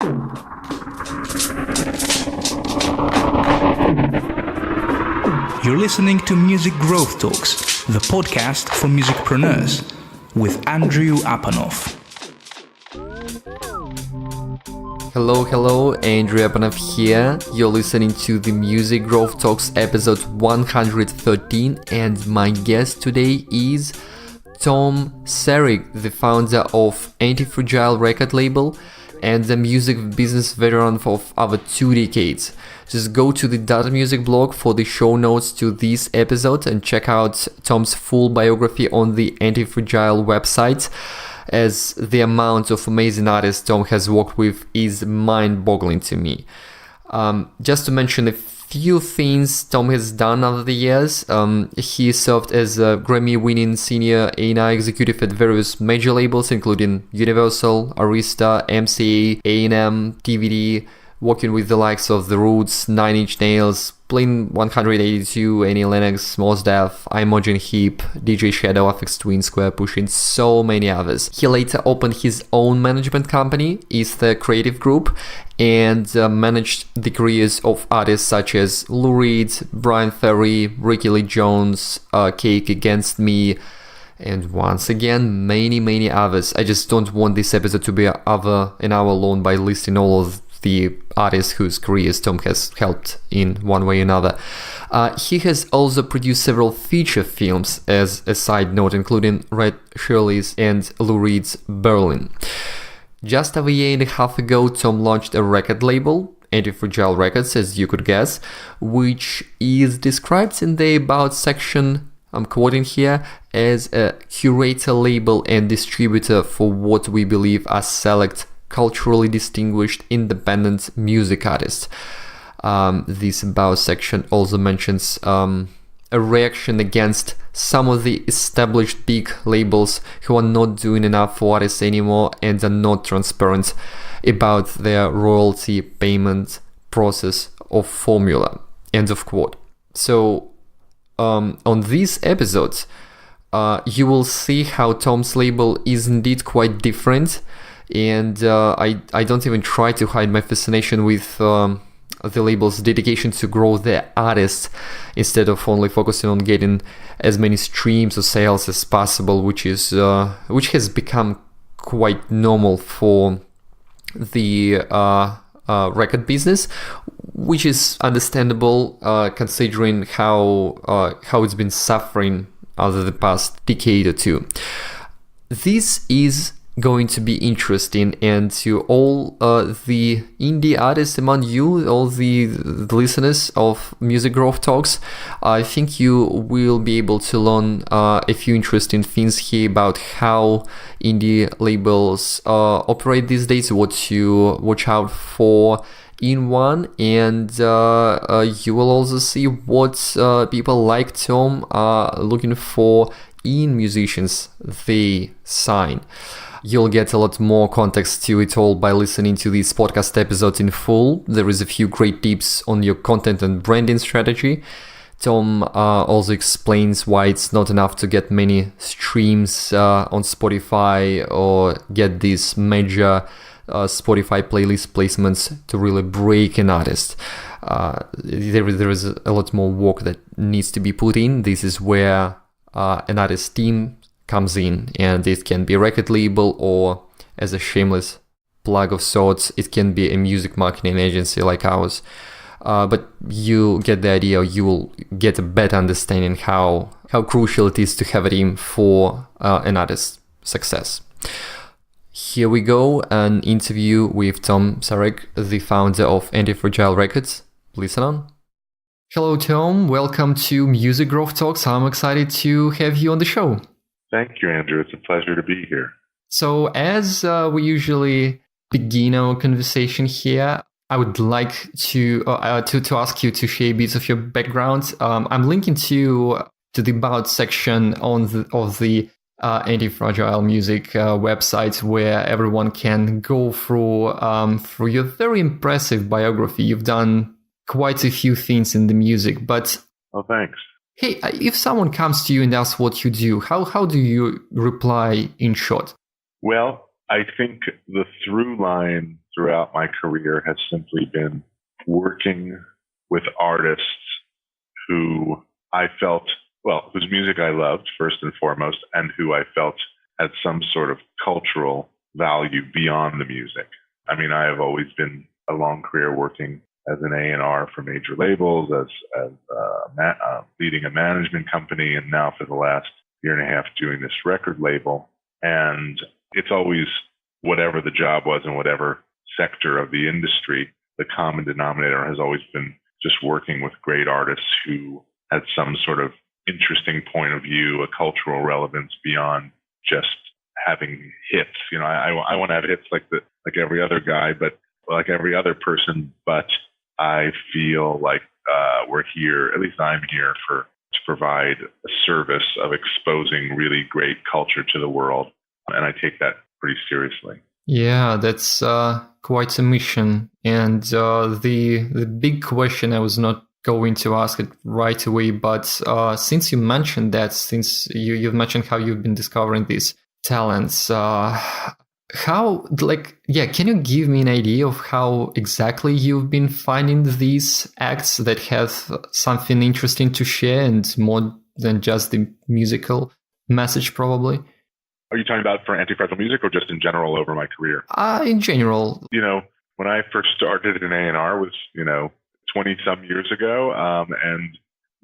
You're listening to Music Growth Talks, the podcast for musicpreneurs, with Andrew Apanoff. Hello, Andrew Apanoff here. You're listening to the Music Growth Talks episode 113, and my guest today is Tom Sarig, the founder of AntiFragile record label and the music business veteran of over 2 decades. Just go to the Data Music blog for the show notes to this episode and check out Tom's full biography on the AntiFragile website, as the amount of amazing artists Tom has worked with is mind-boggling to me. Just to mention a few things Tom has done over the years. He served as a Grammy-winning Senior A&R executive at various major labels, including Universal, Arista, MCA, A&M, TVT, working with the likes of The Roots, Nine Inch Nails, Blink-182, Lennox, Mos Def, Imogen Heap, DJ Shadow, Aphex Twin, Squarepusher, and so many others. He later opened his own management company, Esther Creative Group, and managed the careers of artists such as Lou Reed, Bryan Ferry, Rickie Lee Jones, Cake Against Me, and once again, many others. I just don't want this episode to be over an hour long by listing all of the artists whose careers Tom has helped in one way or another. He has also produced several feature films as a side note, including Shirley's and Lou Reed's Berlin. Just over a year and a half ago, Tom launched a record label, AntiFragile Records, as you could guess, which is described in the About section, I'm quoting here, as a curator, label and distributor for what we believe are select culturally distinguished independent music artists. This About section also mentions a reaction against some of the established big labels who are not doing enough for artists anymore and are not transparent about their royalty payment process or formula. End of quote. So on these episodes, you will see how Tom's label is indeed quite different. And I don't even try to hide my fascination with the label's dedication to grow their artists instead of only focusing on getting as many streams or sales as possible, which has become quite normal for the record business, which is understandable considering how it's been suffering over the past decade or two. This is going to be interesting, and to all the indie artists among you, all the listeners of Music Growth Talks, I think you will be able to learn a few interesting things here about how indie labels operate these days, what to watch out for in one, and you will also see what people like Tom are looking for in musicians they sign. You'll get a lot more context to it all by listening to this podcast episode in full. There is a few great tips on your content and branding strategy. Tom also explains why it's not enough to get many streams on Spotify or get these major Spotify playlist placements to really break an artist. There is a lot more work that needs to be put in. This is where an artist team comes in, and it can be a record label, or as a shameless plug of sorts, it can be a music marketing agency like ours. But you get the idea. You will get a better understanding how crucial it is to have a team for an artist's success. Here we go, an interview with Tom Sarig, the founder of AntiFragile Records. Listen on. Hello, Tom. Welcome to Music Growth Talks. I'm excited to have you on the show. Thank you, Andrew. It's a pleasure to be here. So as we usually begin our conversation here, I would like to ask you to share a bit of your background. I'm linking to the About section of the AntiFragile Music website, where everyone can go through your very impressive biography. You've done quite a few things in the music, but oh, thanks. Hey, if someone comes to you and asks what you do, how do you reply in short? Well, I think the through line throughout my career has simply been working with artists who I felt, well, whose music I loved first and foremost, and who I felt had some sort of cultural value beyond the music. I mean, I have always been a long career working as an A&R for major labels, as leading a management company, and now for the last year and a half doing this record label. And it's always, whatever the job was in whatever sector of the industry, the common denominator has always been just working with great artists who had some sort of interesting point of view, a cultural relevance beyond just having hits. You know, I want to have hits like every other guy, but like every other person. But I feel like we're here, at least I'm here to provide a service of exposing really great culture to the world, and I take that pretty seriously. Yeah, that's quite a mission. And the big question, I was not going to ask it right away, but since you mentioned that, since you've mentioned how you've been discovering these talents, can you give me an idea of how exactly you've been finding these acts that have something interesting to share and more than just the musical message, probably? Are you talking about for AntiFragile music or just in general over my career? In general. You know, when I first started in A&R was, 20-some years ago, and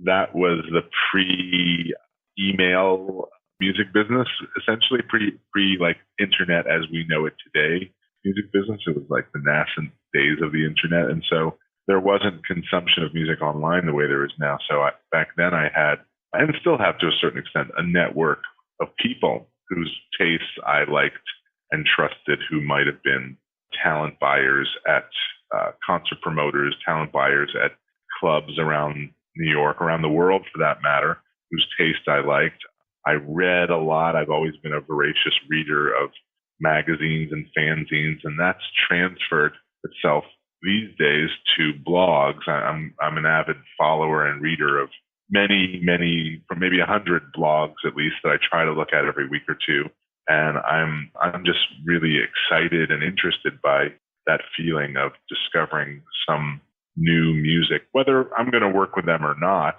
that was the pre-email music business, essentially pre like internet as we know it today music business. It was like the nascent days of the internet, and so there wasn't consumption of music online the way there is now. So back then I had, and still have to a certain extent, a network of people whose tastes I liked and trusted, who might have been talent buyers at concert promoters, talent buyers at clubs around New York, around the world for that matter, whose taste I liked. I read a lot. I've always been a voracious reader of magazines and fanzines, and that's transferred itself these days to blogs. I'm an avid follower and reader of many, from maybe 100 blogs at least that I try to look at every week or two. And I'm just really excited and interested by that feeling of discovering some new music, whether I'm going to work with them or not.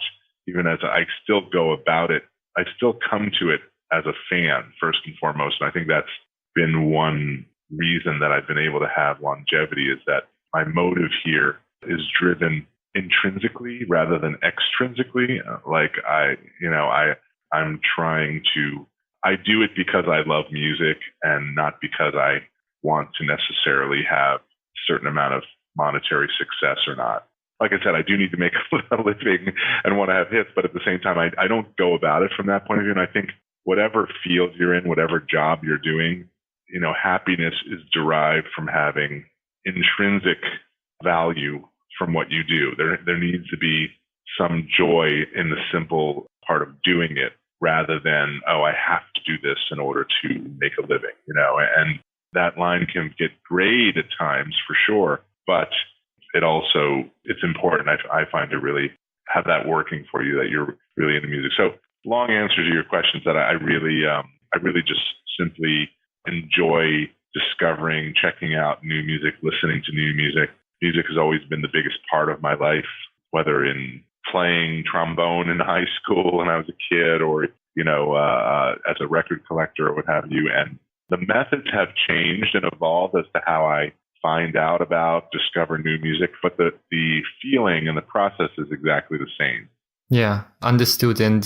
Even as I still go about it, I still come to it as a fan first and foremost. And I think that's been one reason that I've been able to have longevity, is that my motive here is driven intrinsically rather than extrinsically. I'm trying to, I do it because I love music and not because I want to necessarily have a certain amount of monetary success or not. Like I said, I do need to make a living and want to have hits, but at the same time, I don't go about it from that point of view. And I think whatever field you're in, whatever job you're doing, happiness is derived from having intrinsic value from what you do. There needs to be some joy in the simple part of doing it, rather than, I have to do this in order to make a living, and that line can get grayed at times for sure, but it's important, I find, to really have that working for you, that you're really into music. So long answer to your questions, that I really just simply enjoy discovering, checking out new music, listening to new music. Music has always been the biggest part of my life, whether in playing trombone in high school when I was a kid, or, as a record collector or what have you. And the methods have changed and evolved as to how I find out about, discover new music, but the feeling and the process is exactly the same. Yeah, understood. And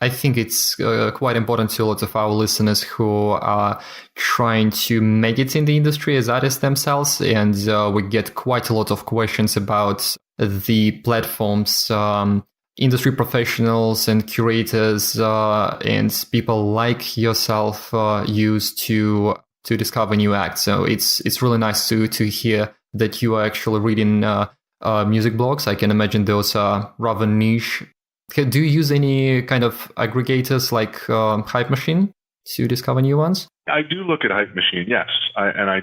I think it's quite important to a lot of our listeners who are trying to make it in the industry as artists themselves. And we get quite a lot of questions about the platforms, industry professionals and curators and people like yourself use to discover new acts. So it's really nice to hear that you are actually reading music blogs. I can imagine those are rather niche. Do you use any kind of aggregators like Hype Machine to discover new ones? I do look at Hype Machine, yes. I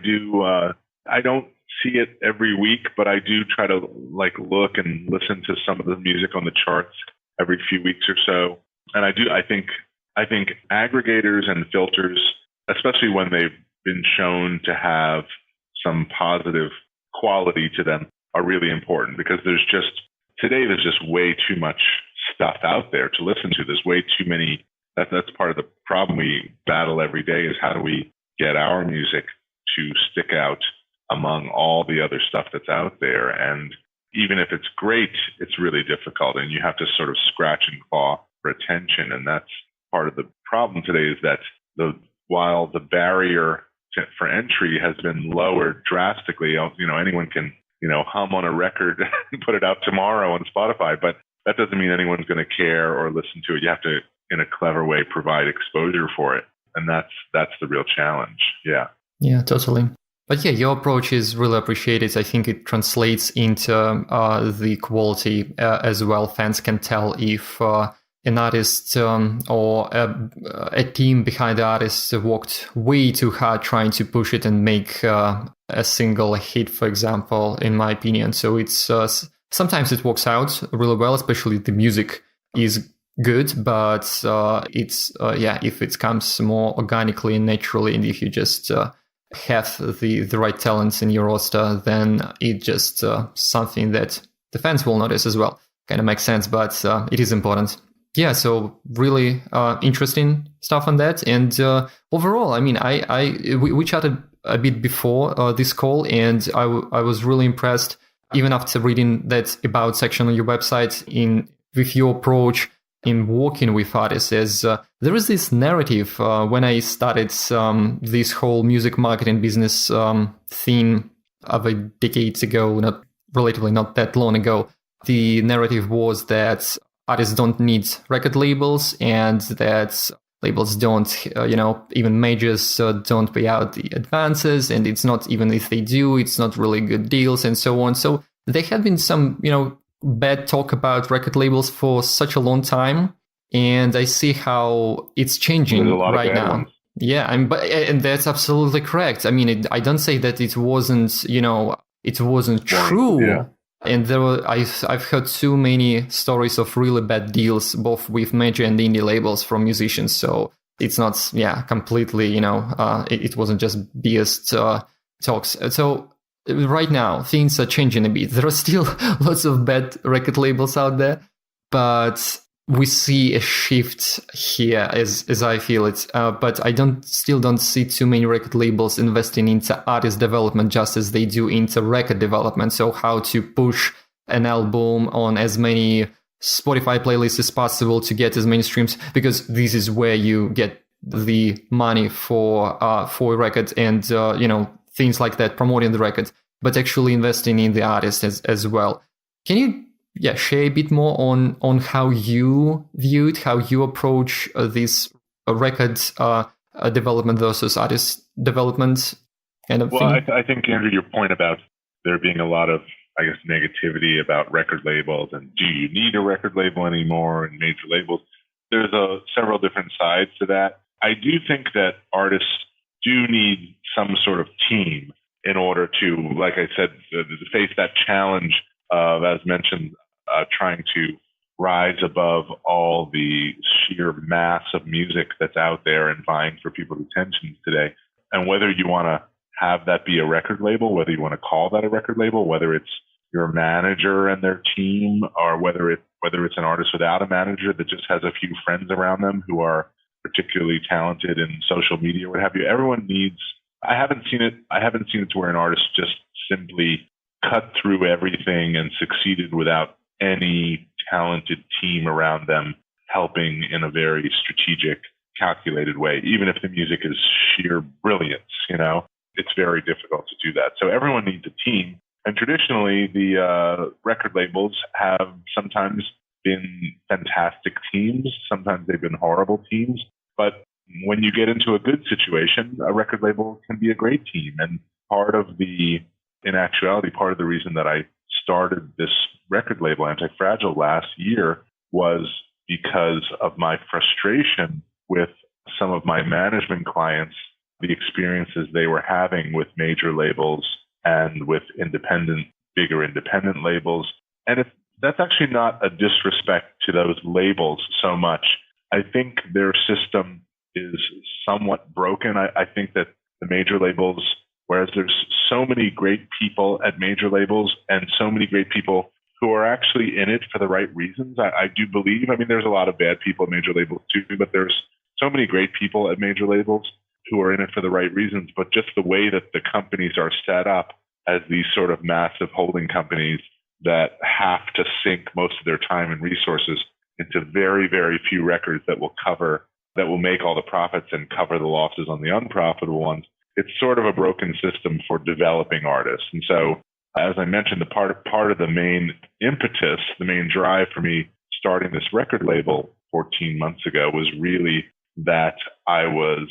don't see it every week, but I do try to look and listen to some of the music on the charts every few weeks or so. And I think aggregators and filters, especially when they've been shown to have some positive quality to them are really important, because there's just way too much stuff out there to listen to. There's way too many. That's part of the problem we battle every day, is how do we get our music to stick out among all the other stuff that's out there. And even if it's great, it's really difficult, and you have to sort of scratch and claw for attention. And that's part of the problem today, is that while the barrier for entry has been lowered drastically, anyone can, hum on a record and put it out tomorrow on Spotify, but that doesn't mean anyone's going to care or listen to it. You have to, in a clever way, provide exposure for it. And that's the real challenge. Yeah. Yeah, totally. But yeah, your approach is really appreciated. I think it translates into the quality as well. Fans can tell if an artist or a team behind the artist worked way too hard trying to push it and make a single hit, for example, in my opinion. So it's sometimes it works out really well, especially the music is good, but if it comes more organically and naturally, and if you just have the right talents in your roster, then it just something that the fans will notice as well. Kind of makes sense, but it is important. Yeah, so really interesting stuff on that. And overall, I mean, we chatted a bit before this call, and I was really impressed, even after reading that about section on your website, with your approach in working with artists. As there is this narrative when I started this whole music marketing business theme of a decades ago, not that long ago. The narrative was that artists don't need record labels, and that labels don't, even majors don't pay out the advances, and it's not, even if they do, it's not really good deals and so on. So there had been some, bad talk about record labels for such a long time, and I see how it's changing right now. Ones. Yeah, and that's absolutely correct. I mean, I don't say that it wasn't, it wasn't true. Yeah. And I've heard too many stories of really bad deals, both with major and indie labels from musicians. So it's not, completely, it wasn't just biased talks. So right now, things are changing a bit. There are still lots of bad record labels out there, but we see a shift here, as I feel it. But I still don't see too many record labels investing into artist development just as they do into record development. So how to push an album on as many Spotify playlists as possible to get as many streams, because this is where you get the money for a record and things like that, promoting the record, but actually investing in the artist as well. Can you share a bit more on how you view it, how you approach this record development versus artist development kind of thing? Well, I think, Andrew, your point about there being a lot of, I guess, negativity about record labels and do you need a record label anymore and major labels, there's several different sides to that. I do think that artists do need some sort of team in order to, like I said, to face that challenge of, as mentioned, trying to rise above all the sheer mass of music that's out there and vying for people's attention today. And whether you want to have that be a record label, whether you want to call that a record label, whether it's your manager and their team, or whether it's an artist without a manager that just has a few friends around them who are particularly talented in social media, what have you. Everyone needs. I haven't seen it to where an artist just simply cut through everything and succeeded without any talented team around them helping in a very strategic, calculated way. Even if the music is sheer brilliance, it's very difficult to do that. So everyone needs a team. And traditionally, the record labels have sometimes been fantastic teams. Sometimes they've been horrible teams. But when you get into a good situation, a record label can be a great team. And in actuality, part of the reason that I started this record label, AntiFragile, last year was because of my frustration with some of my management clients, the experiences they were having with major labels and with bigger independent labels. And that's actually not a disrespect to those labels so much. I think their system is somewhat broken. I think that the major labels Whereas there's so many great people at major labels and so many great people who are actually in it for the right reasons. I do believe, I mean, there's a lot of bad people at major labels too, but there's so many great people at major labels who are in it for the right reasons. But just the way that the companies are set up as these sort of massive holding companies that have to sink most of their time and resources into very, very few records that will make all the profits and cover the losses on the unprofitable ones. It's sort of a broken system for developing artists. And so, as I mentioned, the part of the main impetus, the main drive for me starting this record label 14 months ago was really that I was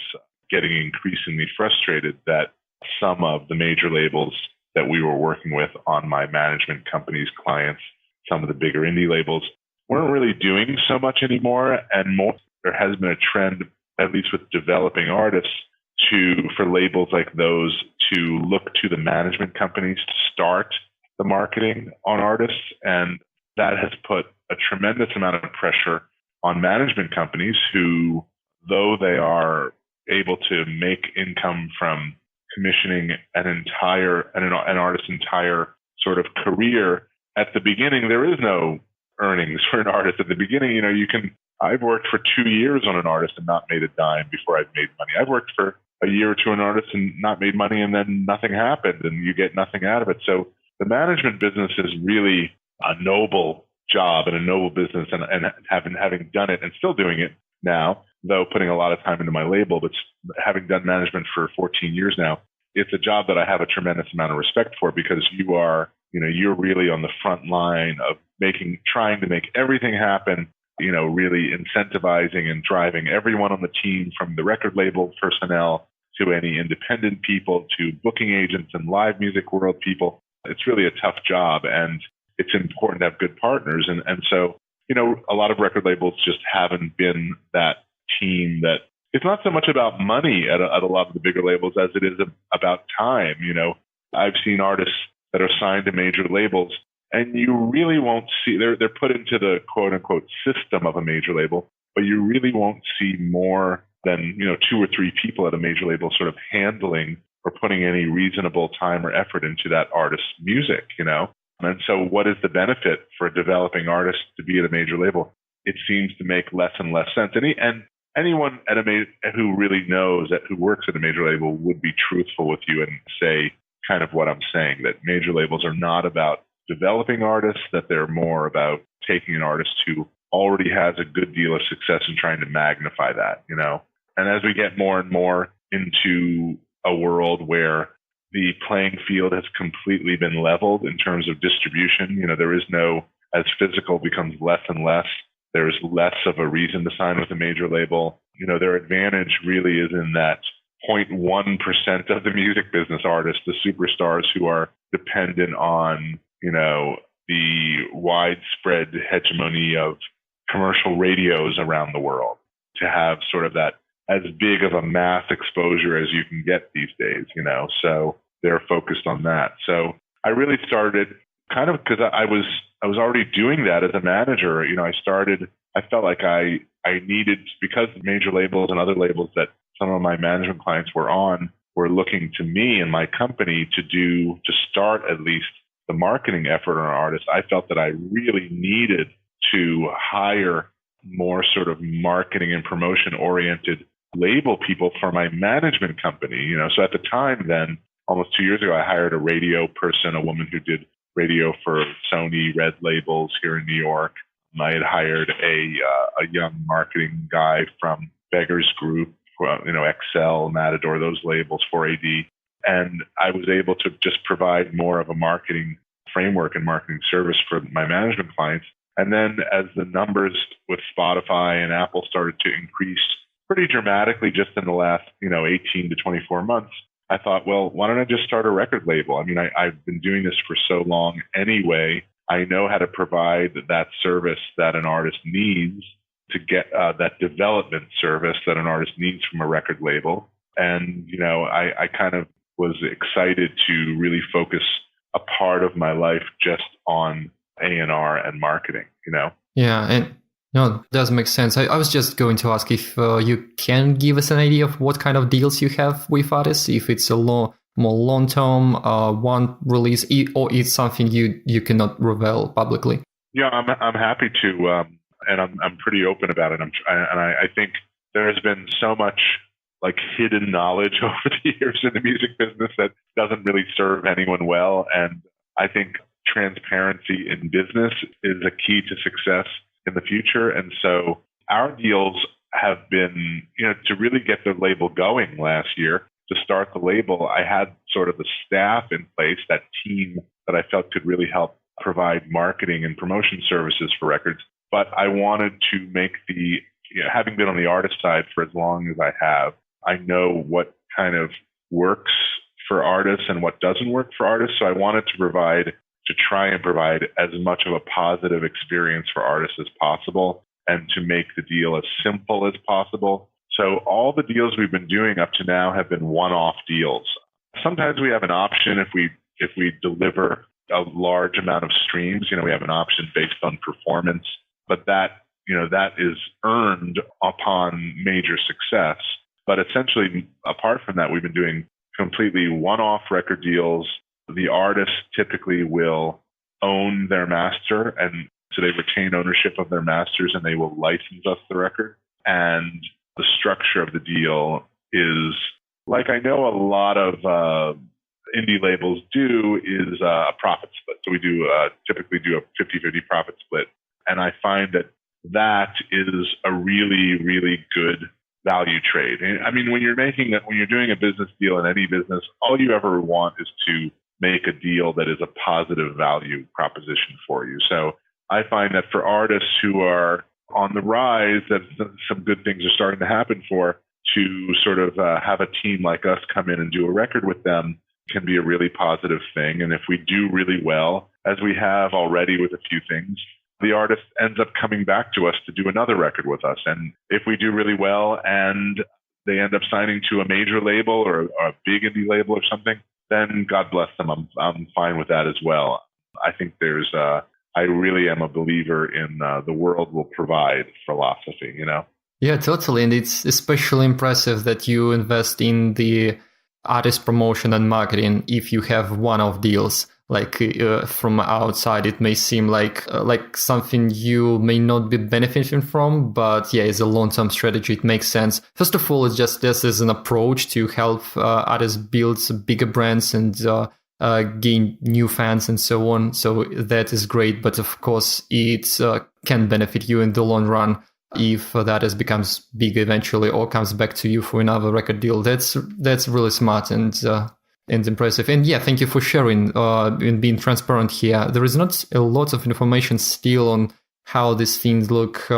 getting increasingly frustrated that some of the major labels that we were working with on my management company's clients, some of the bigger indie labels, weren't really doing so much anymore. And there has been a trend, at least with developing artists, for labels like those to look to the management companies to start the marketing on artists. And that has put a tremendous amount of pressure on management companies who, though they are able to make income from commissioning an artist's entire sort of career, at the beginning, there is no earnings for an artist. At the beginning, I've worked for 2 years on an artist and not made a dime before I've made money. I've worked for a year or two on an artist and not made money, and then nothing happened and you get nothing out of it. So the management business is really a noble job and a noble business, and having done it and still doing it now, though putting a lot of time into my label, but having done management for 14 years now, it's a job that I have a tremendous amount of respect for, because you're really on the front line of trying to make everything happen, really incentivizing and driving everyone on the team, from the record label personnel to any independent people to booking agents and live music world people. It's really a tough job, and it's important to have good partners. And so, a lot of record labels just haven't been that team that it's not so much about money at a lot of the bigger labels as it is about time. I've seen artists that are signed to major labels, and you really won't see, they're put into the quote unquote system of a major label, but you really won't see more than, 2 or 3 people at a major label sort of handling or putting any reasonable time or effort into that artist's music, And so what is the benefit for a developing artist to be at a major label? It seems to make less and less sense. And anyone at who really knows who works at a major label would be truthful with you and say kind of what I'm saying, that major labels are not about developing artists, that they're more about taking an artist who already has a good deal of success and trying to magnify that, And as we get more and more into a world where the playing field has completely been leveled in terms of distribution, there is as physical becomes less and less, there's less of a reason to sign with a major label. Their advantage really is in that 0.1% of the music business artists, the superstars who are dependent on, the widespread hegemony of commercial radios around the world to have sort of that as big of a mass exposure as you can get these days, so they're focused on that. So I really started kind of because I was already doing that as a manager. I felt like I needed, because major labels and other labels that some of my management clients were on were looking to me and my company to start at least the marketing effort on artists. I felt that I really needed to hire more sort of marketing and promotion oriented label people for my management company. So at the time then, almost 2 years ago, I hired a radio person, a woman who did radio for Sony Red labels here in New York. I had hired a young marketing guy from Beggar's Group, Excel, Matador, those labels, 4AD. And I was able to just provide more of a marketing framework and marketing service for my management clients. And then as the numbers with Spotify and Apple started to increase pretty dramatically just in the last, 18 to 24 months, I thought, well, why don't I just start a record label? I mean, I've been doing this for so long anyway. I know how to provide that service that an artist needs to get that development service that an artist needs from a record label. And, I kind of was excited to really focus a part of my life just on A&R and marketing, Yeah, and no, it does make sense. I was just going to ask if you can give us an idea of what kind of deals you have with artists, if it's a more long-term, one release, or it's something you cannot reveal publicly? Yeah, I'm happy to, and I'm pretty open about it. I think there has been so much like hidden knowledge over the years in the music business that doesn't really serve anyone well. And I think transparency in business is a key to success in the future. And so our deals have been, to really get the label going last year, to start the label, I had sort of the staff in place, that team that I felt could really help provide marketing and promotion services for records. But I wanted to make having been on the artist side for as long as I have, I know what kind of works for artists and what doesn't work for artists. So I wanted to try and provide as much of a positive experience for artists as possible and to make the deal as simple as possible. So all the deals we've been doing up to now have been one-off deals. Sometimes we have an option if we deliver a large amount of streams, we have an option based on performance, but that is earned upon major success. But essentially, apart from that, we've been doing completely one-off record deals. The artists typically will own their master, and so they retain ownership of their masters, and they will license us the record. And the structure of the deal is, like I know a lot of indie labels do, is a profit split. So we typically do a 50-50 profit split. And I find that is a really, really good value trade. I mean, when you're doing a business deal in any business, all you ever want is to make a deal that is a positive value proposition for you. So I find that for artists who are on the rise, that some good things are starting to happen for, to sort of have a team like us come in and do a record with them can be a really positive thing. And if we do really well, as we have already with a few things, the artist ends up coming back to us to do another record with us. And if we do really well and they end up signing to a major label or a big indie label or something, then God bless them. I'm fine with that as well. I think I really am a believer in the world will provide philosophy, Yeah, totally. And it's especially impressive that you invest in the artist promotion and marketing if you have one-off deals. Like from outside, it may seem like something you may not be benefiting from, but yeah, as a long-term strategy, it makes sense. First of all, it's just this as an approach to help artists build bigger brands and gain new fans and so on. So that is great, but of course, it can benefit you in the long run if that becomes big eventually or comes back to you for another record deal. That's really smart and impressive. And yeah, thank you for sharing and being transparent here. There is not a lot of information still on how these things look,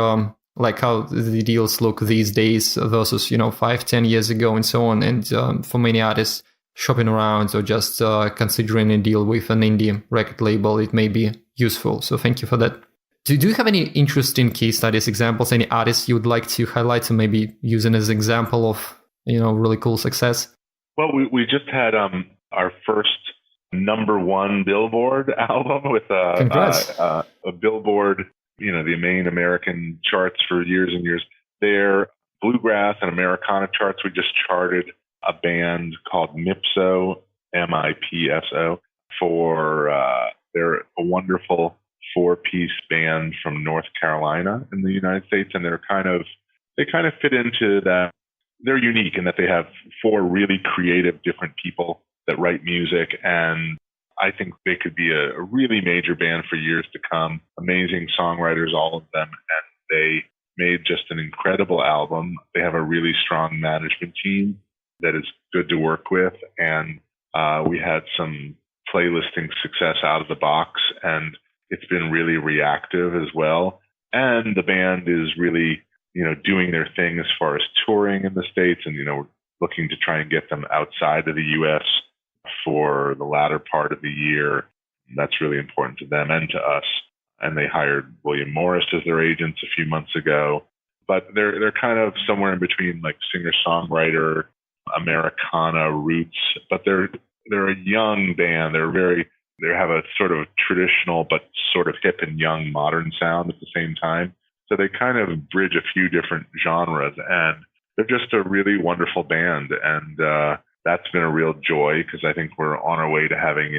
like how the deals look these days versus 5-10 years ago and so on. And for many artists shopping around or just considering a deal with an indie record label, it may be useful. So thank you for that. Do you have any interesting case studies, examples, any artists you would like to highlight and maybe using as an example of really cool success? Well, we just had our first #1 Billboard album with a Billboard, the main American charts for years and years. Their bluegrass and Americana charts. We just charted a band called Mipso, MIPSO, they're a wonderful 4-piece band from North Carolina in the United States, and they kind of fit into that. They're unique in that they have 4 really creative different people that write music, and I think they could be a really major band for years to come. Amazing songwriters, all of them, and they made just an incredible album. They have a really strong management team that is good to work with, and we had some playlisting success out of the box, and it's been really reactive as well. And the band is really doing their thing as far as touring in the States, and, we're looking to try and get them outside of the U.S. for the latter part of the year. That's really important to them and to us. And they hired William Morris as their agents a few months ago. But they're kind of somewhere in between, like singer-songwriter, Americana roots. But they're a young band. They have a sort of traditional but sort of hip and young modern sound at the same time. So they kind of bridge a few different genres, and they're just a really wonderful band. And that's been a real joy because I think we're on our way to having,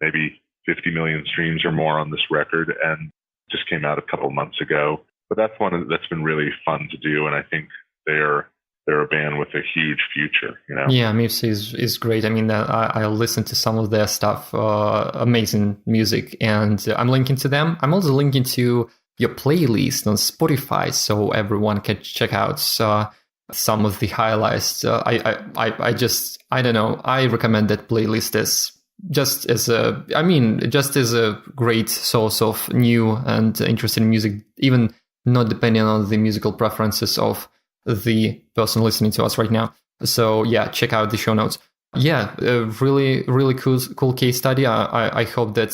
maybe 50 million streams or more on this record, and just came out a couple months ago. But that's that's been really fun to do, and I think they're a band with a huge future. Yeah, Muse is great. I mean, I listened to some of their stuff, amazing music, and I'm linking to them. I'm also linking to your playlist on Spotify, so everyone can check out some of the highlights. I don't know. I recommend that playlist as just as a great source of new and interesting music, even not depending on the musical preferences of the person listening to us right now. So yeah, check out the show notes. Yeah, really, really cool case study. I hope that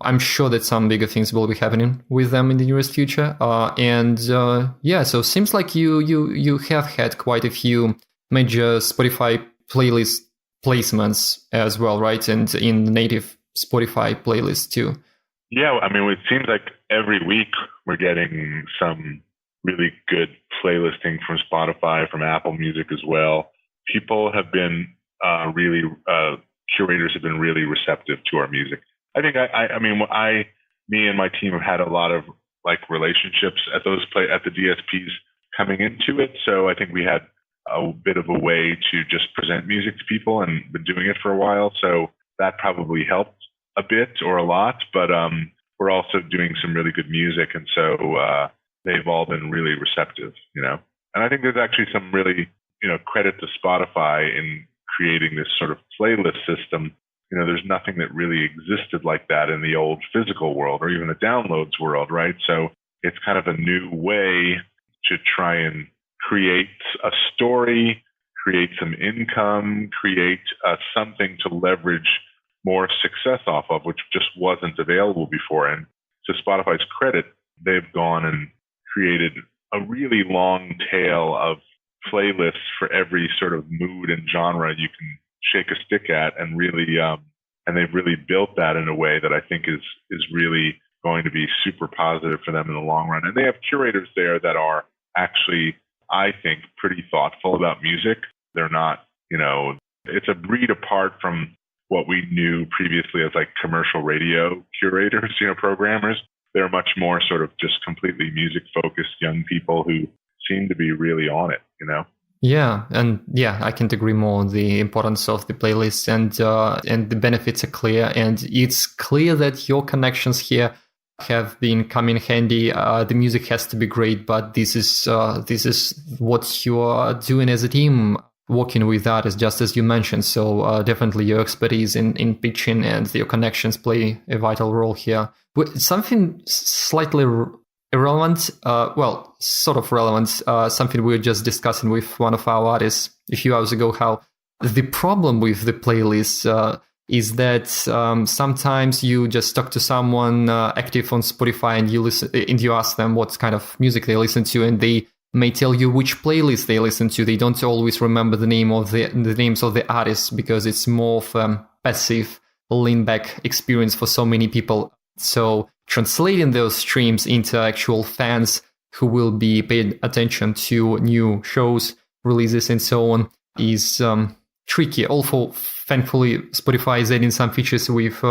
I'm sure that some bigger things will be happening with them in the nearest future. So seems like you have had quite a few major Spotify playlist placements as well, right? And in native Spotify playlists too. Yeah, I mean, it seems like every week we're getting some really good playlisting from Spotify, from Apple Music as well. People have been curators have been really receptive to our music. I think me and my team have had a lot of relationships at the DSPs coming into it. So I think we had a bit of a way to just present music to people and been doing it for a while. So that probably helped a bit or a lot, but we're also doing some really good music. And so they've all been really receptive, and I think there's actually some really, credit to Spotify in creating this sort of playlist system. There's nothing that really existed like that in the old physical world or even the downloads world, right? So it's kind of a new way to try and create a story, create some income, create something to leverage more success off of, which just wasn't available before. And to Spotify's credit, they've gone and created a really long tail of playlists for every sort of mood and genre you can shake a stick at, and really, and they've really built that in a way that I think is really going to be super positive for them in the long run. And they have curators there that are actually, I think, pretty thoughtful about music. They're not, it's a breed apart from what we knew previously as commercial radio curators, programmers. They're much more sort of just completely music focused young people who seem to be really on it, Yeah, and yeah, I can't agree more on the importance of the playlist, and the benefits are clear, and it's clear that your connections here have been coming handy. The music has to be great, but this is what you are doing as a team, working with artists, just as you mentioned. So definitely your expertise in pitching and your connections play a vital role here. Something slightly irrelevant, sort of relevant, something we were just discussing with one of our artists a few hours ago, how the problem with the playlist is that sometimes you just talk to someone active on Spotify and you ask them what kind of music they listen to, and they may tell you which playlist they listen to. They don't always remember the names of the artists because it's more of a passive lean back experience for so many people. So translating those streams into actual fans who will be paying attention to new shows, releases, and so on is tricky. Also, thankfully, Spotify is adding some features with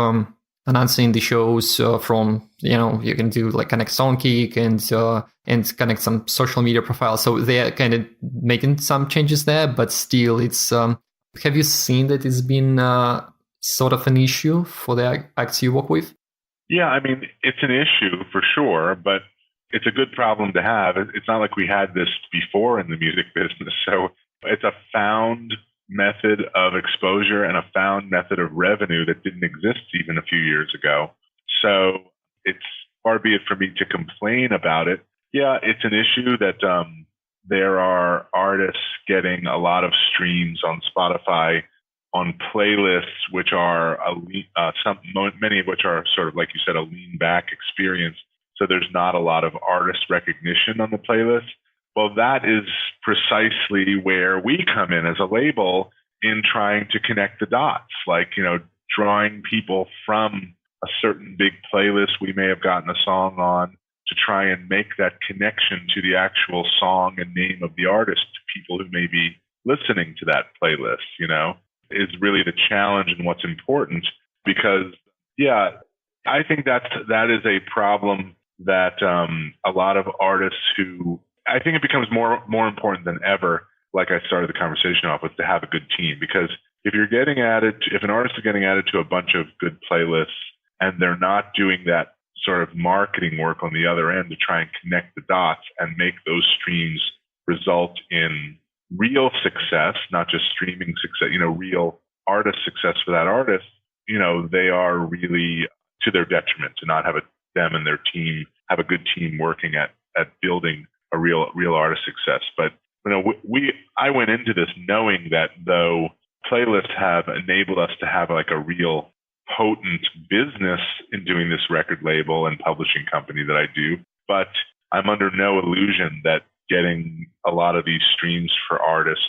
announcing the shows from, you can do connect Songkick and connect some social media profiles. So they're kind of making some changes there, but still it's, have you seen that it's been sort of an issue for the acts you work with? Yeah, I mean, it's an issue for sure, but it's a good problem to have. It's not like we had this before in the music business. So it's a found method of exposure and a found method of revenue that didn't exist even a few years ago. So it's far be it for me to complain about it. Yeah, it's an issue that there are artists getting a lot of streams on Spotify on playlists, which are many of which are sort of, like you said, a lean back experience. So there's not a lot of artist recognition on the playlist. Well, that is precisely where we come in as a label in trying to connect the dots, drawing people from a certain big playlist we may have gotten a song on to try and make that connection to the actual song and name of the artist to people who may be listening to that playlist, is really the challenge and what's important. Because, yeah, I think that is a problem that a lot of artists I think it becomes more important than ever, like I started the conversation off with, to have a good team. Because if an artist is getting added to a bunch of good playlists and they're not doing that sort of marketing work on the other end to try and connect the dots and make those streams result in real success, not just streaming success, real artist success for that artist, they are really to their detriment to not have them and their team have a good team working at building a real artist success. But I went into this knowing that though playlists have enabled us to have like a real potent business in doing this record label and publishing company that I do, but I'm under no illusion that getting a lot of these streams for artists,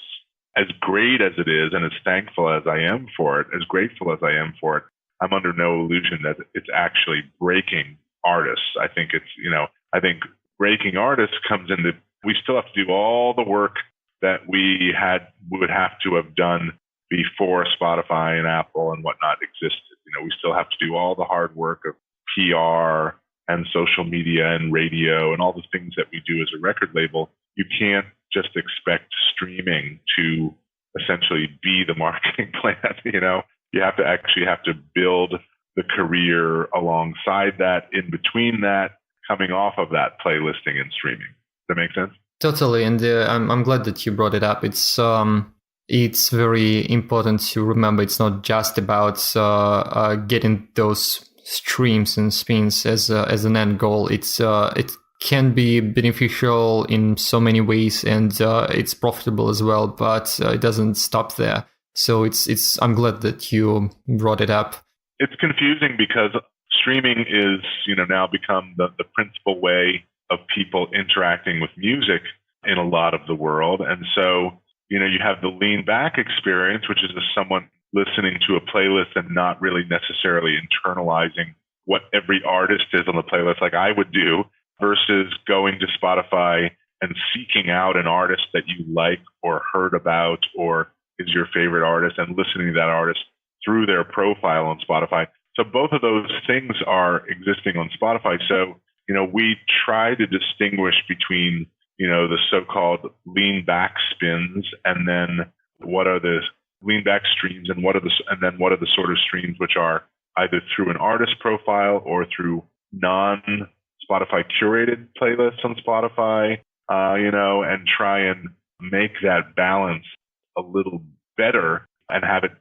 as great as it is and as thankful as I am for it, as grateful as I am for it, I'm under no illusion that it's actually breaking artists. I think I think breaking artists comes into, we still have to do all the work that we would have to have done before Spotify and Apple and whatnot existed. We still have to do all the hard work of PR and social media and radio and all the things that we do as a record label. You can't just expect streaming to essentially be the marketing plan. You have to build the career alongside that, in between that, coming off of that playlisting and streaming. Does that make sense? Totally, and I'm glad that you brought it up. It's very important to remember it's not just about getting those streams and spins as an end goal. It can be beneficial in so many ways, and it's profitable as well, but it doesn't stop there. So I'm glad that you brought it up. It's confusing because streaming is now become the principal way of people interacting with music in a lot of the world. And so you have the lean back experience, which is someone listening to a playlist and not really necessarily internalizing what every artist is on the playlist like I would do, versus going to Spotify and seeking out an artist that you like or heard about or is your favorite artist and listening to that artist through their profile on Spotify. So both of those things are existing on Spotify. So, we try to distinguish between the so-called lean back spins, and then what are the lean back streams, and what are the sort of streams which are either through an artist profile or through non-Spotify curated playlists on Spotify, and try and make that balance a little better and have it,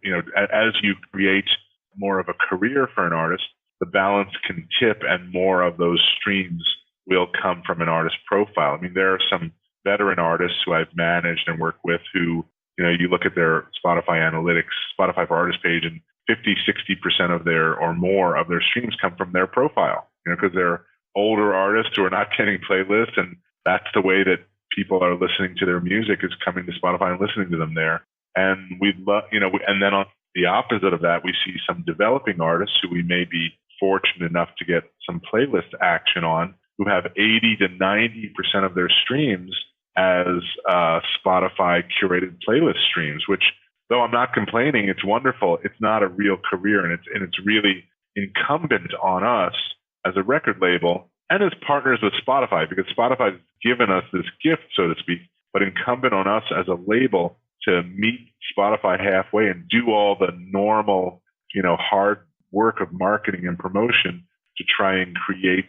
as you create more of a career for an artist, the balance can tip and more of those streams will come from an artist profile. I mean, there are some veteran artists who I've managed and worked with who, you look at their Spotify analytics, Spotify for Artist page, and 50-60% of or more of their streams come from their profile, because they're older artists who are not getting playlists, and that's the way that people are listening to their music, is coming to Spotify and listening to them there. And we'd love, and then on the opposite of that, we see some developing artists who we may be fortunate enough to get some playlist action on, who have 80-90% of their streams as Spotify curated playlist streams, which, though I'm not complaining, it's wonderful. It's not a real career, and it's really incumbent on us as a record label and as partners with Spotify, because Spotify has given us this gift, so to speak, but incumbent on us as a label to meet Spotify halfway and do all the normal, hard work of marketing and promotion to try and create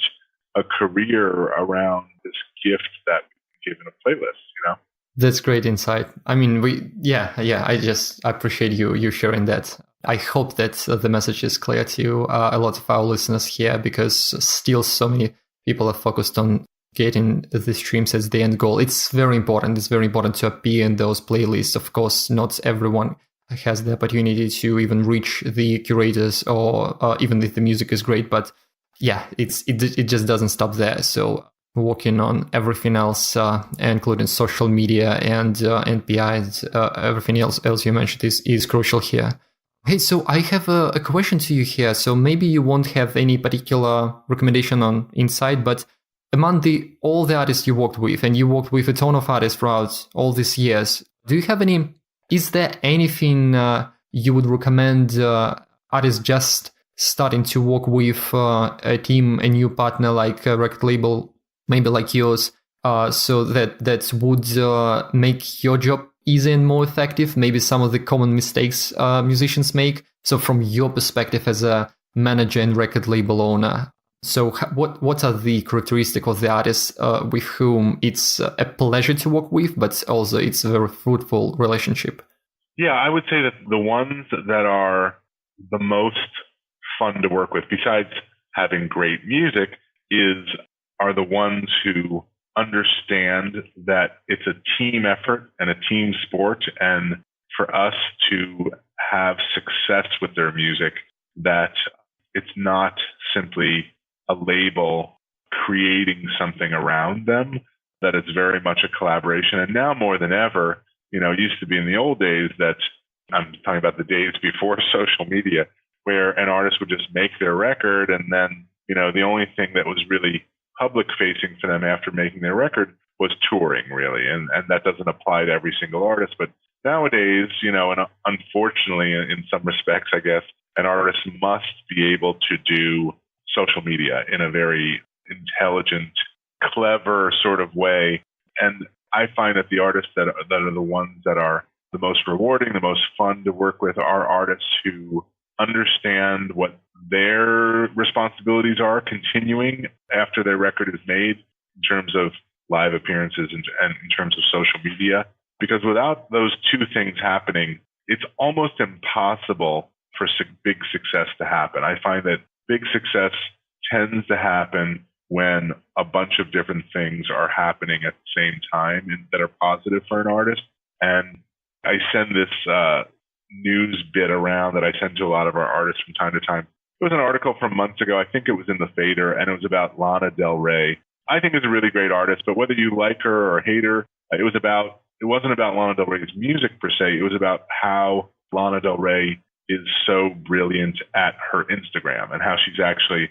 a career around this gift that we give in a playlist, That's great insight. I mean, I just appreciate you sharing that. I hope that the message is clear to a lot of our listeners here, because still so many people are focused on getting the streams as the end goal. It's very important. It's very important to appear in those playlists. Of course, not everyone has the opportunity to even reach the curators, or even if the music is great. But yeah, it just doesn't stop there. So working on everything else, including social media and NPI and everything else you mentioned is crucial here. Hey, so I have a question to you here. So maybe you won't have any particular recommendation on Inside, but among all the artists you worked with, and you worked with a ton of artists throughout all these years, do you have is there anything you would recommend artists just starting to work with a team, a new partner like a record label, maybe like yours, so that would make your job easier and more effective? Maybe some of the common mistakes musicians make. So from your perspective as a manager and record label owner, so what are the characteristics of the artists with whom it's a pleasure to work with, but also it's a very fruitful relationship? Yeah, I would say that the ones that are the most fun to work with, besides having great music, are the ones who understand that it's a team effort and a team sport, and for us to have success with their music, that it's not simply a label creating something around them, that it's very much a collaboration. And now more than ever, it used to be in the old days that I'm talking about the days before social media, where an artist would just make their record and then, the only thing that was really public facing for them after making their record was touring, really. And that doesn't apply to every single artist. But nowadays, and unfortunately, in some respects, I guess, an artist must be able to do social media in a very intelligent, clever sort of way. And I find that the artists that are the ones that are the most rewarding, the most fun to work with, are artists who understand what their responsibilities are continuing after their record is made in terms of live appearances and in terms of social media. Because without those two things happening, it's almost impossible for big success to happen. I find that big success tends to happen when a bunch of different things are happening at the same time and that are positive for an artist. And I send this news bit around that I send to a lot of our artists from time to time. It was an article from months ago. I think it was in the Fader, and it was about Lana Del Rey. I think is a really great artist, but whether you like her or hate her, it wasn't about Lana Del Rey's music per se. It was about how Lana Del Rey is so brilliant at her Instagram and how she's actually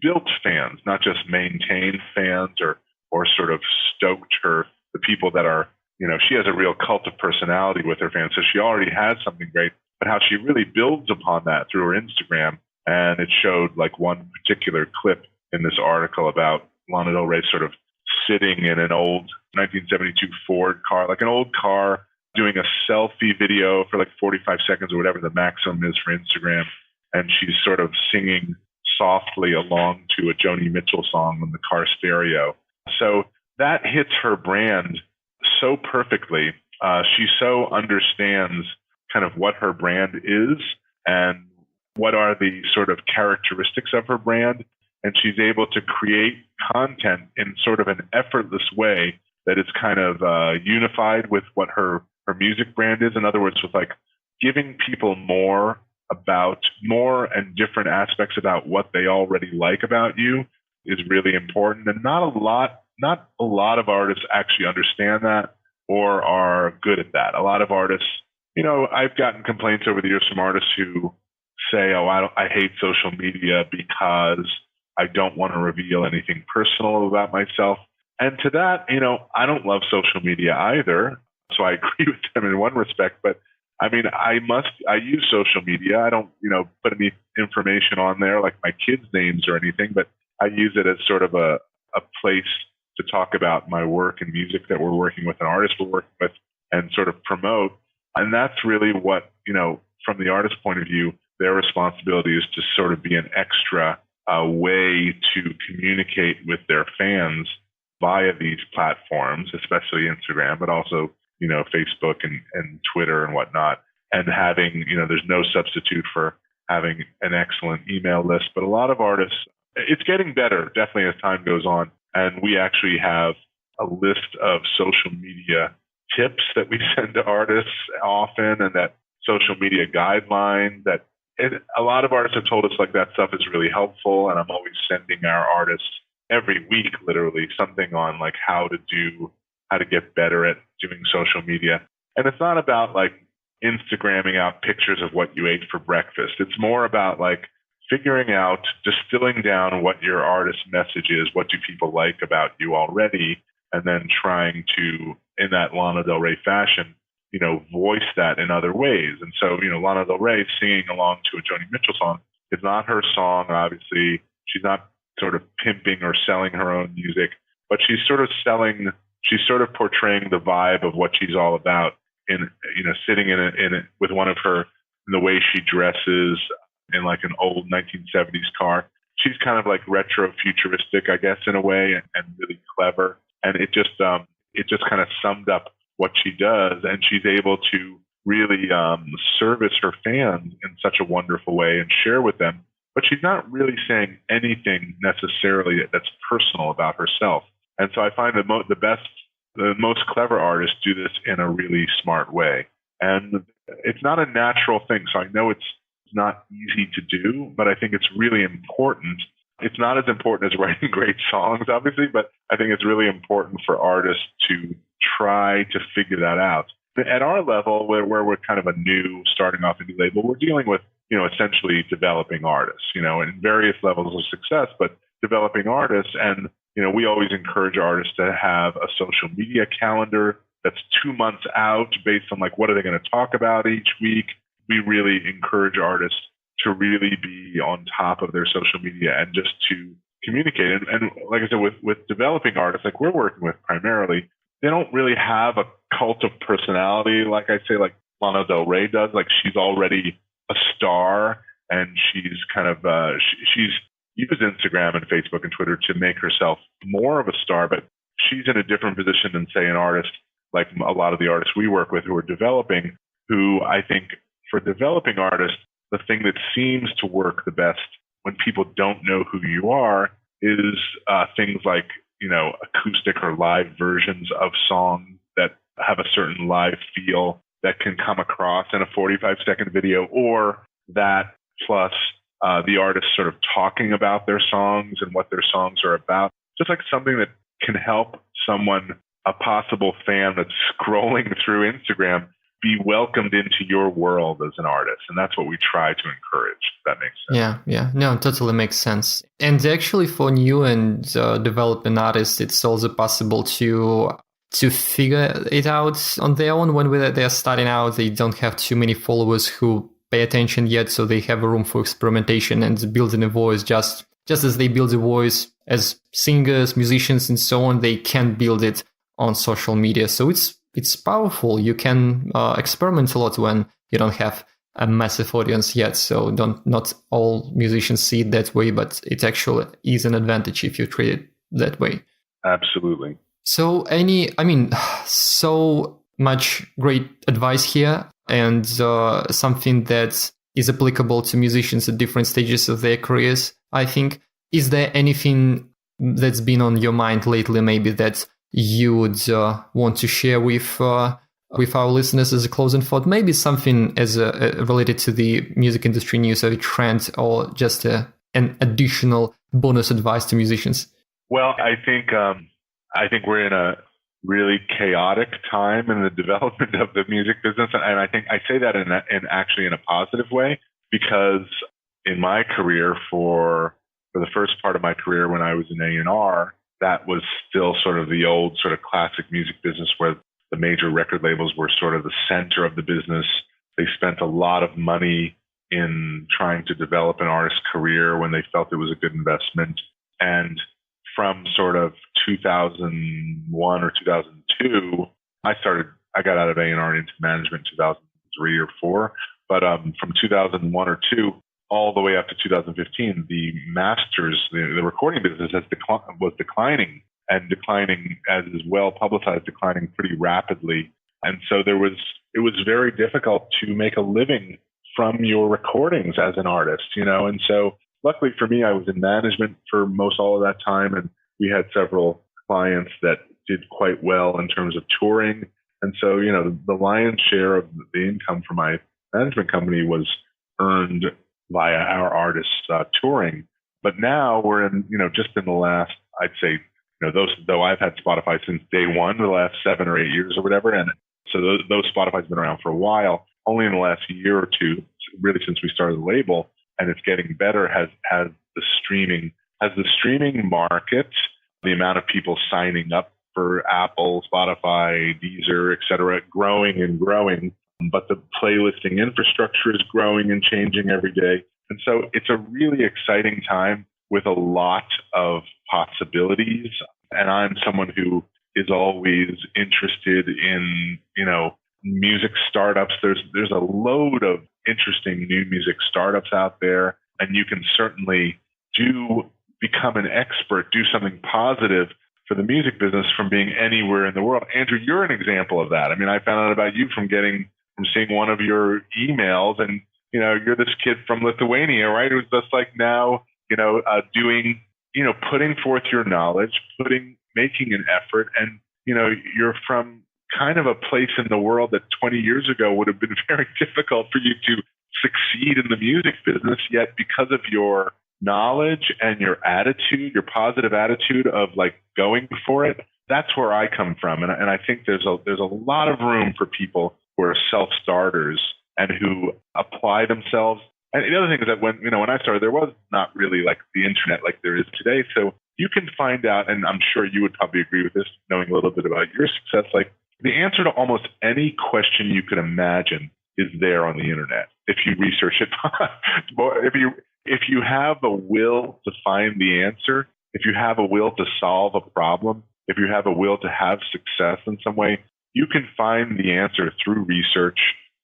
built fans, not just maintained fans or sort of stoked the people that are, she has a real cult of personality with her fans. So she already has something great, but how she really builds upon that through her Instagram. And it showed like one particular clip in this article about Lana Del Rey sort of sitting in an old 1972 Ford car, like an old car, doing a selfie video for like 45 seconds or whatever the maximum is for Instagram. And she's sort of singing softly along to a Joni Mitchell song on the car stereo. So that hits her brand so perfectly. She so understands kind of what her brand is and what are the sort of characteristics of her brand. And she's able to create content in sort of an effortless way that is kind of unified with what her music brand is. In other words, with like giving people more and different aspects about what they already like about you is really important. And not a lot of artists actually understand that or are good at that. A lot of artists, I've gotten complaints over the years from artists who say, I hate social media because I don't want to reveal anything personal about myself. And to that, I don't love social media either. So I agree with them in one respect, but I mean, I use social media. I don't, put any information on there like my kids' names or anything, but I use it as sort of a place to talk about my work and music that we're working with, an artist we're working with, and sort of promote. And that's really what, from the artist's point of view, their responsibility is to sort of be an extra way to communicate with their fans via these platforms, especially Instagram, but also, Facebook and Twitter and whatnot. And having, there's no substitute for having an excellent email list. But a lot of artists, it's getting better, definitely as time goes on. And we actually have a list of social media tips that we send to artists often, and that social media guideline that a lot of artists have told us like that stuff is really helpful. And I'm always sending our artists every week, literally, something on like how to get better at doing social media. And it's not about like Instagramming out pictures of what you ate for breakfast. It's more about like figuring out, distilling down what your artist message is, what do people like about you already, and then trying to, in that Lana Del Rey fashion, voice that in other ways. And so, Lana Del Rey singing along to a Joni Mitchell song is not her song, obviously. She's not sort of pimping or selling her own music, but she's sort of portraying the vibe of what she's all about in, sitting in with one of her, the way she dresses in like an old 1970s car. She's kind of like retro futuristic, I guess, in a way, and really clever. And it just kind of summed up what she does. And she's able to really service her fans in such a wonderful way and share with them. But she's not really saying anything necessarily that's personal about herself. And so I find that the most clever artists do this in a really smart way. And it's not a natural thing. So I know it's not easy to do, but I think it's really important. It's not as important as writing great songs, obviously, but I think it's really important for artists to try to figure that out. At our level, where we're kind of starting off a new label, we're dealing with, essentially developing artists, in various levels of success, but developing artists. And, we always encourage artists to have a social media calendar that's 2 months out based on like, what are they going to talk about each week? We really encourage artists to really be on top of their social media and just to communicate. And like I said, with developing artists, like we're working with primarily, they don't really have a cult of personality, like I say, like Lana Del Rey does. Like she's already a star, and she's kind of she's used Instagram and Facebook and Twitter to make herself more of a star, but she's in a different position than, say, an artist like a lot of the artists we work with who are developing, who I think for developing artists, the thing that seems to work the best when people don't know who you are is things like, acoustic or live versions of songs that have a certain live feel that can come across in a 45-second video, or that plus the artist sort of talking about their songs and what their songs are about. Just like something that can help someone, a possible fan that's scrolling through Instagram, be welcomed into your world as an artist. And that's what we try to encourage, if that makes sense. Yeah. No, totally makes sense. And actually for new and developing artists, it's also possible to figure it out on their own when they're starting out. They don't have too many followers who pay attention yet, so they have a room for experimentation and building a voice. Just as they build a voice as singers, musicians, and so on, they can build it on social media. So it's powerful. You can experiment a lot when you don't have a massive audience yet. So not all musicians see it that way, but it actually is an advantage if you treat it that way. Absolutely. So so much great advice here, and something that is applicable to musicians at different stages of their careers, I think. Is there anything that's been on your mind lately, maybe that you would want to share with our listeners as a closing thought? Maybe something as related to the music industry news or a trend, or just an additional bonus advice to musicians? Well, I think we're in a really chaotic time in the development of the music business, and I think I say that in actually in a positive way, because in my career, for the first part of my career when I was in A&R, that was still sort of the old sort of classic music business where the major record labels were sort of the center of the business. They spent a lot of money in trying to develop an artist's career when they felt it was a good investment. And from sort of 2001 or 2002, I got out of A&R into management in 2003 or 4. But from 2001 or 2 all the way up to 2015, the masters, the recording business was declining, and declining, as is well publicized, declining pretty rapidly. And so it was very difficult to make a living from your recordings as an artist, And so luckily for me, I was in management for most all of that time, and we had several clients that did quite well in terms of touring. And so, the lion's share of the income for my management company was earned via our artists touring. But now we're in, just in the last, I'd say, though I've had Spotify since day one, the last 7 or 8 years or whatever. And so those Spotify's been around for a while. Only in the last year or two, really since we started the label, and it's getting better, has the streaming market, the amount of people signing up for Apple, Spotify, Deezer, et cetera, growing and growing. But the playlisting infrastructure is growing and changing every day. And so it's a really exciting time with a lot of possibilities. And I'm someone who is always interested in, music startups. There's a load of interesting new music startups out there, and you can certainly become an expert, do something positive for the music business from being anywhere in the world. Andrew, you're an example of that. I mean, I found out about you from seeing one of your emails, and you're this kid from Lithuania, right? Who's just like now, doing, putting forth your knowledge, making an effort, and you're from kind of a place in the world that 20 years ago would have been very difficult for you to succeed in the music business. Yet because of your knowledge and your attitude, your positive attitude of like going for it, that's where I come from. And I think there's a lot of room for people who are self-starters and who apply themselves. And the other thing is that when I started, there was not really like the internet like there is today. So you can find out, and I'm sure you would probably agree with this, knowing a little bit about your success, like the answer to almost any question you could imagine is there on the internet if you research it. If you have a will to find the answer, if you have a will to solve a problem, if you have a will to have success in some way, you can find the answer through research,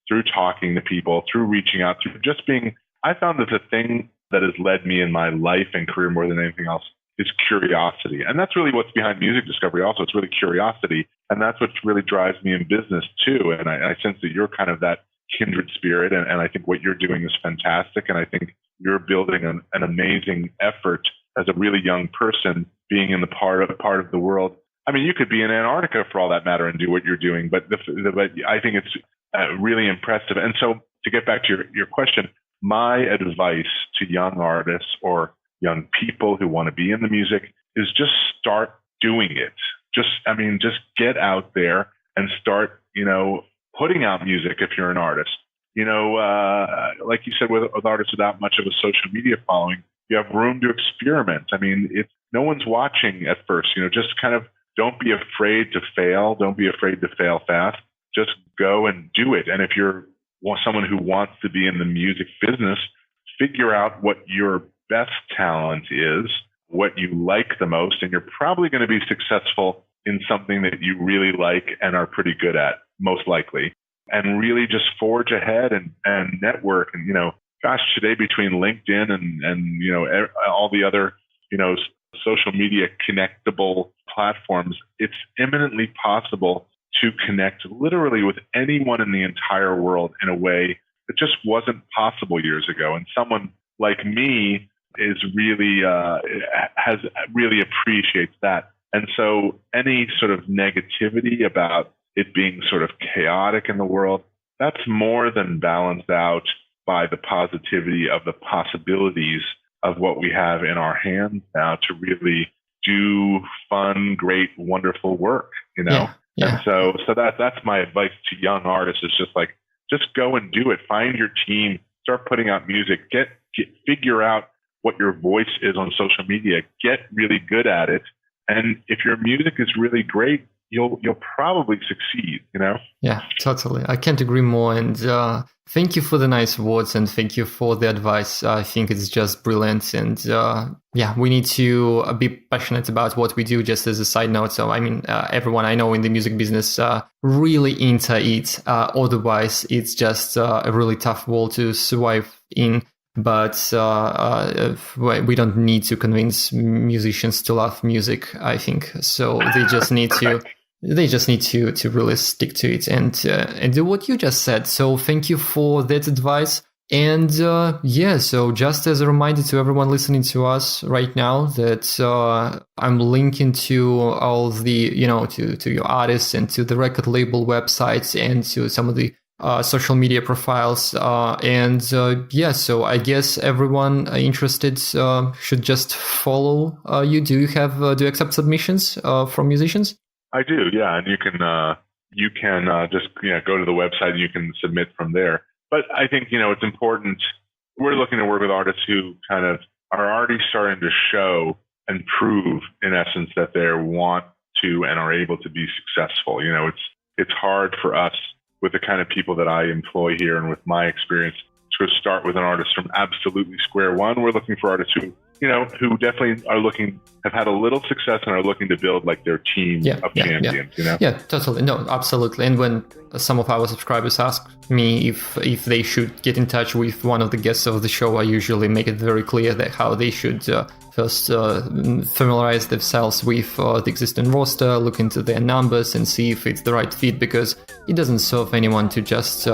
through talking to people, through reaching out, through just being. I found that the thing that has led me in my life and career more than anything else is curiosity. And that's really what's behind music discovery also. It's really curiosity. And that's what really drives me in business too. And I sense that you're kind of that kindred spirit. And I think what you're doing is fantastic. And I think you're building an amazing effort as a really young person, being in the part of the world. I mean, you could be in Antarctica for all that matter and do what you're doing, but I think it's really impressive. And so to get back to your question, my advice to young artists or young people who want to be in the music is just start doing it. Just get out there and start, putting out music if you're an artist. Like you said, with artists without much of a social media following, you have room to experiment. I mean, no one's watching at first, just kind of don't be afraid to fail. Don't be afraid to fail fast. Just go and do it. And if you're someone who wants to be in the music business, figure out what your best talent is, what you like the most, and you're probably going to be successful in something that you really like and are pretty good at, most likely. And really just forge ahead and network. And, today between LinkedIn and all the other, social media connectable platforms, it's eminently possible to connect literally with anyone in the entire world in a way that just wasn't possible years ago. And someone like me is really appreciates that. And so any sort of negativity about it being sort of chaotic in the world, that's more than balanced out by the positivity of the possibilities of what we have in our hands now to really do fun, great, wonderful work, Yeah. And so that's my advice to young artists is just go and do it. Find your team, start putting out music, figure out what your voice is on social media, get really good at it. And if your music is really great, you'll probably succeed, Yeah, totally. I can't agree more. And thank you for the nice words and thank you for the advice. I think it's just brilliant. And we need to be passionate about what we do, just as a side note. So, I mean, everyone I know in the music business really into it. Otherwise, it's just a really tough world to survive in. But we don't need to convince musicians to love music, I think. So they just need to really stick to it and do what you just said. So thank you for that advice. And so just as a reminder to everyone listening to us right now that I'm linking to all the, to your artists and to the record label websites and to some of the social media profiles. So I guess everyone interested should just follow you. Do you accept submissions from musicians? I do, yeah. And you can just go to the website and you can submit from there. But I think, it's important. We're looking to work with artists who kind of are already starting to show and prove, in essence, that they want to and are able to be successful. You know, it's hard for us with the kind of people that I employ here and with my experience to start with an artist from absolutely square one. We're looking for artists who, you know, who definitely have had a little success and are looking to build like their team of champions, you know? Yeah, totally. No, absolutely. And when some of our subscribers ask me if they should get in touch with one of the guests of the show, I usually make it very clear that how they should first familiarize themselves with the existing roster, look into their numbers and see if it's the right fit, because it doesn't serve anyone to just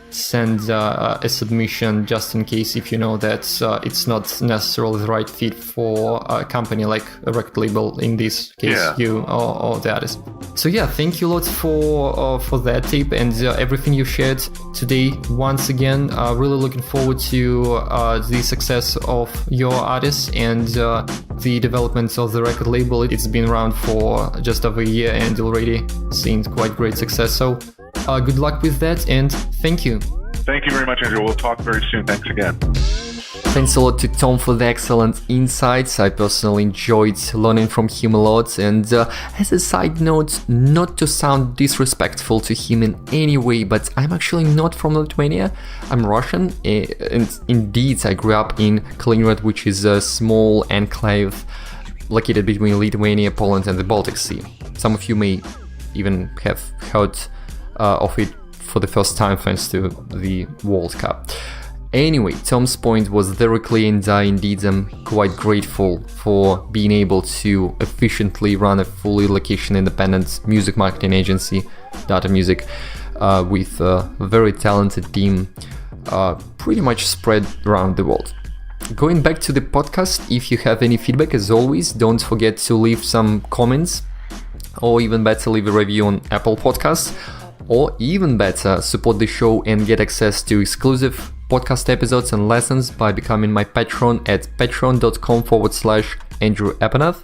send a submission just in case if you know that it's not necessarily the right fit for a company like a record label, in this case you or the artist. So yeah, thank you a lot for that tip and everything you shared today. Once again, really looking forward to the success of your artists and the development of the record label. It's been around for just over a year and already seen quite great success. So good luck with that, and thank you. Thank you very much, Andrew. We'll talk very soon. Thanks again. Thanks a lot to Tom for the excellent insights. I personally enjoyed learning from him a lot. And as a side note, not to sound disrespectful to him in any way, but I'm actually not from Lithuania. I'm Russian. And indeed, I grew up in Kaliningrad, which is a small enclave located between Lithuania, Poland, and the Baltic Sea. Some of you may even have heard of it for the first time thanks to the World Cup. Anyway, Tom's point was very clear, and I indeed am quite grateful for being able to efficiently run a fully location-independent music marketing agency, Data Music, with a very talented team pretty much spread around the world. Going back to the podcast, if you have any feedback, as always, don't forget to leave some comments, or even better, leave a review on Apple Podcasts, or even better, support the show and get access to exclusive podcast episodes and lessons by becoming my patron at patreon.com/Andrew Apanoff.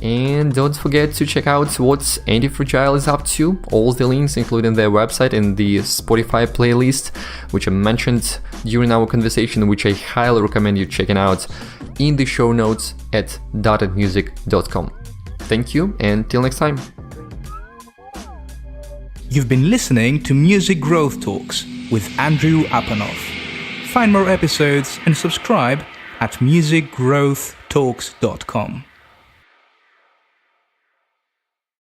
And don't forget to check out what AntiFragile is up to. All the links, including their website and the Spotify playlist, which I mentioned during our conversation, which I highly recommend you checking out, in the show notes at dotedmusic.com. Thank you, and till next time. You've been listening to Music Growth Talks with Andrew Apanoff. Find more episodes and subscribe at musicgrowthtalks.com.